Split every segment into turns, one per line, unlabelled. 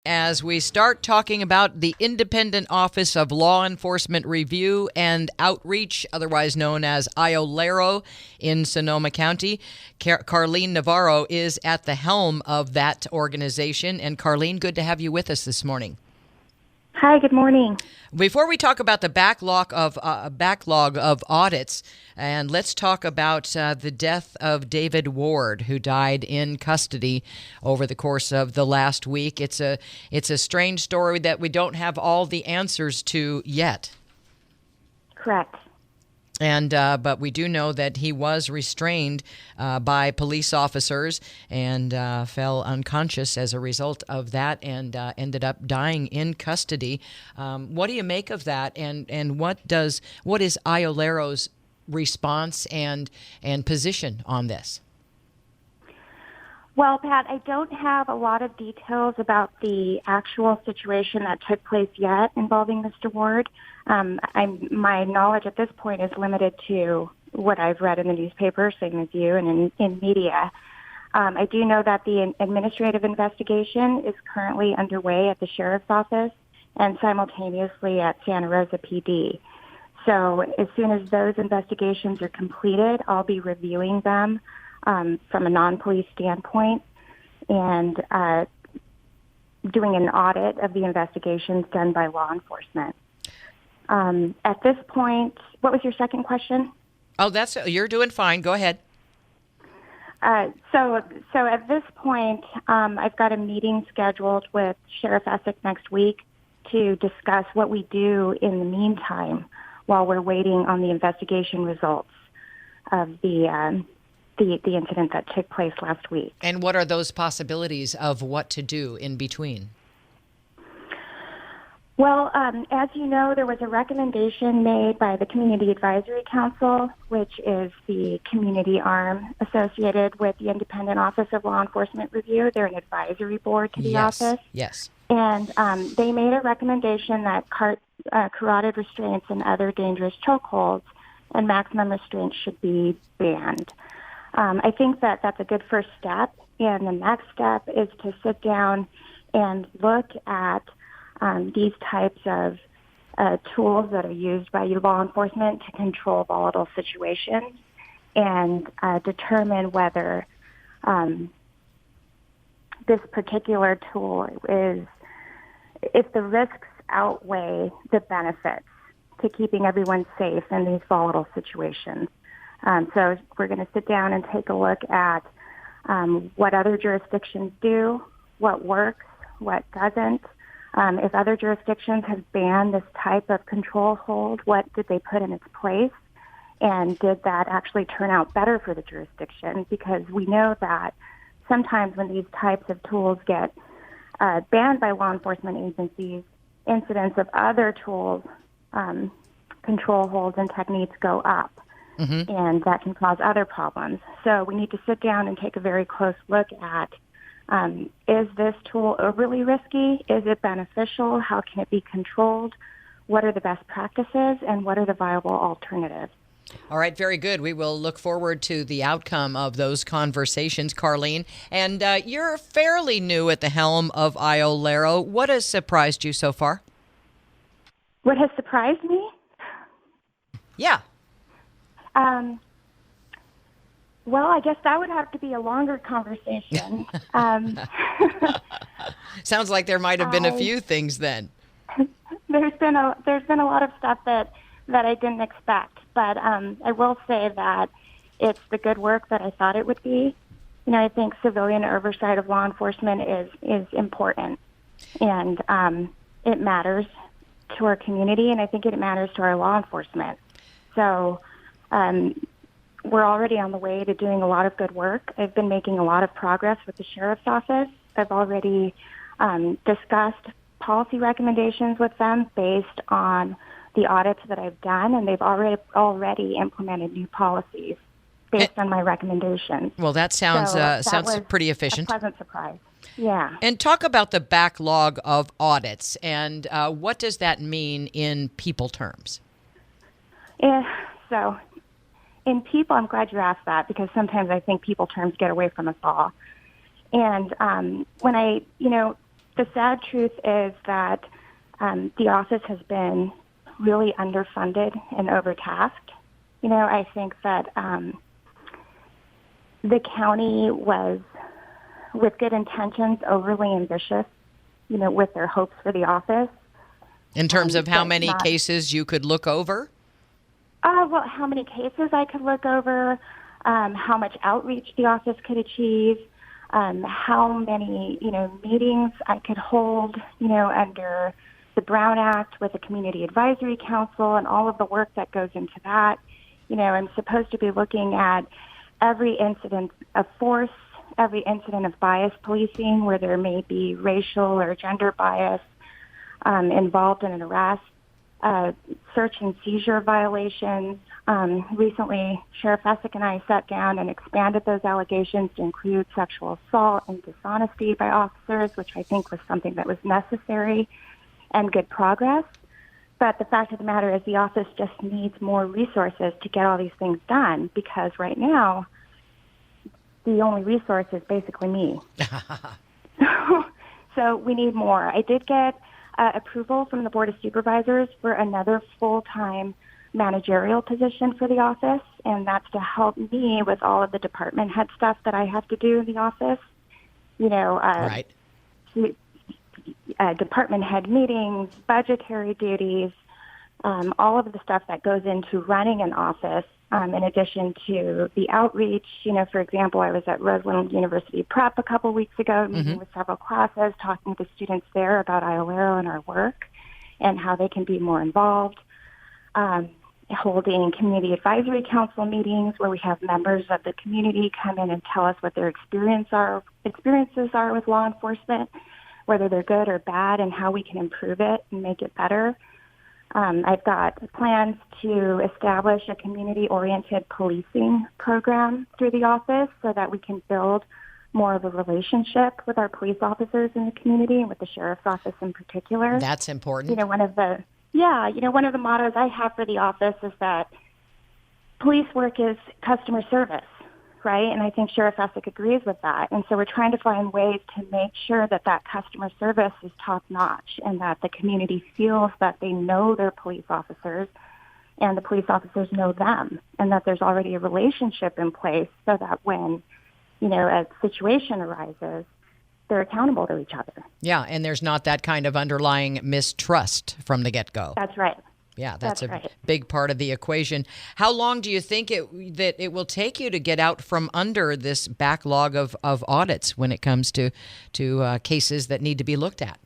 as we start talking about the Independent Office of Law Enforcement Review and Outreach, otherwise known as IOLERO in Sonoma County. Karlene Navarro is at the helm of that organization. And Karlene, good to have you with us this morning.
Hi, good morning.
Before we talk about the backlog of audits, and let's talk about the death of David Ward, who died in custody over the course of the last week. It's a strange story that we don't have all the answers to yet.
Correct.
And but we do know that he was restrained by police officers and fell unconscious as a result of that, and ended up dying in custody. What do you make of that? And what is IOLERO's response and position on this?
Well, Pat, I don't have a lot of details about the actual situation that took place yet involving Mr. Ward. My knowledge at this point is limited to what I've read in the newspaper, same as you, and in media. I do know that the administrative investigation is currently underway at the Sheriff's Office and simultaneously at Santa Rosa PD. So as soon as those investigations are completed, I'll be reviewing them from a non-police standpoint and doing an audit of the investigations done by law enforcement. At this point, what was your second question?
Oh, you're doing fine. Go ahead.
So at this point, I've got a meeting scheduled with Sheriff Essex next week to discuss what we do in the meantime while we're waiting on the investigation results of the incident that took place last week.
And what are those possibilities of what to do in between?
Well, as you know, there was a recommendation made by the Community Advisory Council, which is the community arm associated with the Independent Office of Law Enforcement Review. They're an advisory board to the office.
Yes.
And they made a recommendation that carotid restraints and other dangerous chokeholds and maximum restraints should be banned. I think that that's a good first step, and the next step is to sit down and look at these types of tools that are used by law enforcement to control volatile situations and determine whether this particular tool if the risks outweigh the benefits to keeping everyone safe in these volatile situations. So we're going to sit down and take a look at what other jurisdictions do, what works, what doesn't. If other jurisdictions have banned this type of control hold, what did they put in its place? And did that actually turn out better for the jurisdiction? Because we know that sometimes when these types of tools get banned by law enforcement agencies, incidents of other tools, control holds and techniques go up. Mm-hmm. And that can cause other problems. So we need to sit down and take a very close look at, is this tool overly risky? Is it beneficial? How can it be controlled? What are the best practices? And what are the viable alternatives?
All right, very good. We will look forward to the outcome of those conversations, Karlene. And you're fairly new at the helm of IOLERO. What has surprised you so far?
What has surprised me?
Yeah.
Well, I guess that would have to be a longer conversation.
Sounds like there might have been a few things then.
There's been a lot of stuff that I didn't expect, but I will say that it's the good work that I thought it would be. You know, I think civilian oversight of law enforcement is important, and it matters to our community, and I think it matters to our law enforcement. So we're already on the way to doing a lot of good work. I've been making a lot of progress with the Sheriff's Office. I've already discussed policy recommendations with them based on the audits that I've done, and they've already implemented new policies based on my recommendations.
Well, that sounds pretty efficient.
A pleasant surprise. Yeah.
And talk about the backlog of audits, and what does that mean in people terms?
So in people, I'm glad you asked that, because sometimes I think people terms get away from us all. And when I, the sad truth is that the office has been really underfunded and overtasked. I think that the county was, with good intentions, overly ambitious, with their hopes for the office.
In terms of how many cases you could look over?
Well, how many cases I could look over, how much outreach the office could achieve, how many, meetings I could hold, under the Brown Act with the Community Advisory Council and all of the work that goes into that. I'm supposed to be looking at every incident of force, every incident of bias policing where there may be racial or gender bias involved in an arrest, search and seizure violations. Recently, Sheriff Essick and I sat down and expanded those allegations to include sexual assault and dishonesty by officers, which I think was something that was necessary and good progress. But the fact of the matter is the office just needs more resources to get all these things done, because right now the only resource is basically me. So we need more. I did get approval from the Board of Supervisors for another full-time managerial position for the office, and that's to help me with all of the department head stuff that I have to do in the office. Right. Department head meetings, budgetary duties, all of the stuff that goes into running an office, in addition to the outreach. For example, I was at Roseland University Prep a couple weeks ago, meeting with several classes, talking to students there about IOLERO and our work and how they can be more involved. Holding community advisory council meetings where we have members of the community come in and tell us what their experiences are with law enforcement, whether they're good or bad, and how we can improve it and make it better. I've got plans to establish a community-oriented policing program through the office so that we can build more of a relationship with our police officers in the community and with the sheriff's office in particular.
That's important.
One of the mottos I have for the office is that police work is customer service, right? And I think Sheriff Essick agrees with that. And so we're trying to find ways to make sure that customer service is top-notch and that the community feels that they know their police officers and the police officers know them, and that there's already a relationship in place so that when, a situation arises, they're accountable to each other.
Yeah, and there's not that kind of underlying mistrust from the get-go.
That's right.
Yeah, that's a big part of the equation. How long do you think that it will take you to get out from under this backlog of audits when it comes to cases that need to be looked at?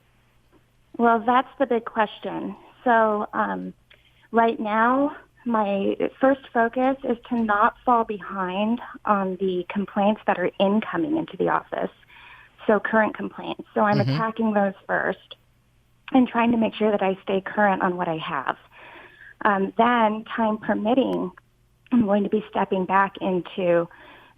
Well, that's the big question. So right now, my first focus is to not fall behind on the complaints that are incoming into the office. So current complaints. So I'm attacking those first and trying to make sure that I stay current on what I have. Then, time permitting, I'm going to be stepping back into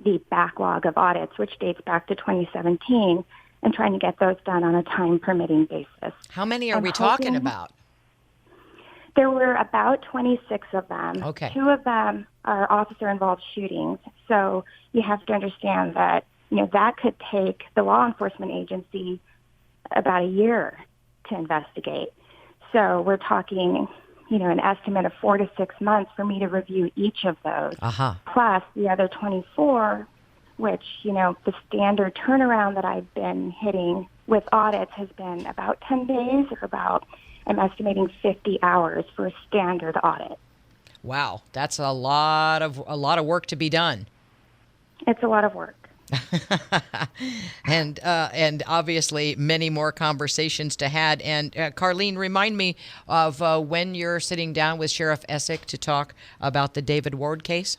the backlog of audits, which dates back to 2017, and trying to get those done on a time permitting basis.
How many are we talking about?
There were about 26 of them.
Okay.
2 of them are officer-involved shootings. So you have to understand that that could take the law enforcement agency about a year to investigate. So we're talking, an estimate of 4 to 6 months for me to review each of those. Plus the other 24, which, the standard turnaround that I've been hitting with audits has been about 10 days or about, I'm estimating 50 hours for a standard audit.
Wow, that's a lot of work to be done.
It's a lot of work.
and obviously many more conversations to had. And Karlene, remind me of when you're sitting down with Sheriff Essick to talk about the David Ward case.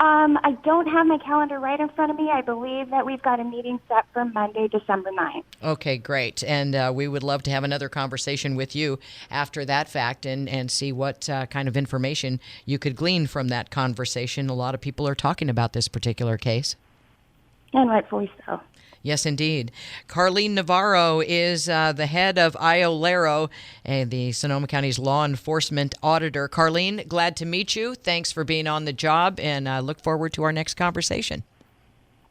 I don't have my calendar right in front of me. I believe that we've got a meeting set for Monday, December 9th.
Okay, great. And we would love to have another conversation with you after that fact and see what kind of information you could glean from that conversation. A lot of people are talking about this particular case.
And rightfully so.
Yes, indeed. Karlene Navarro is the head of IOLERO, the Sonoma County's law enforcement auditor. Karlene, glad to meet you. Thanks for being on the job, and I look forward to our next conversation.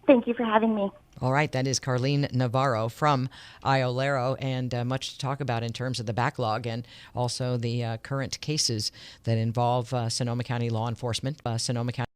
Thank you for having me.
All right, that is Karlene Navarro from IOLERO, and much to talk about in terms of the backlog and also the current cases that involve Sonoma County law enforcement. Sonoma County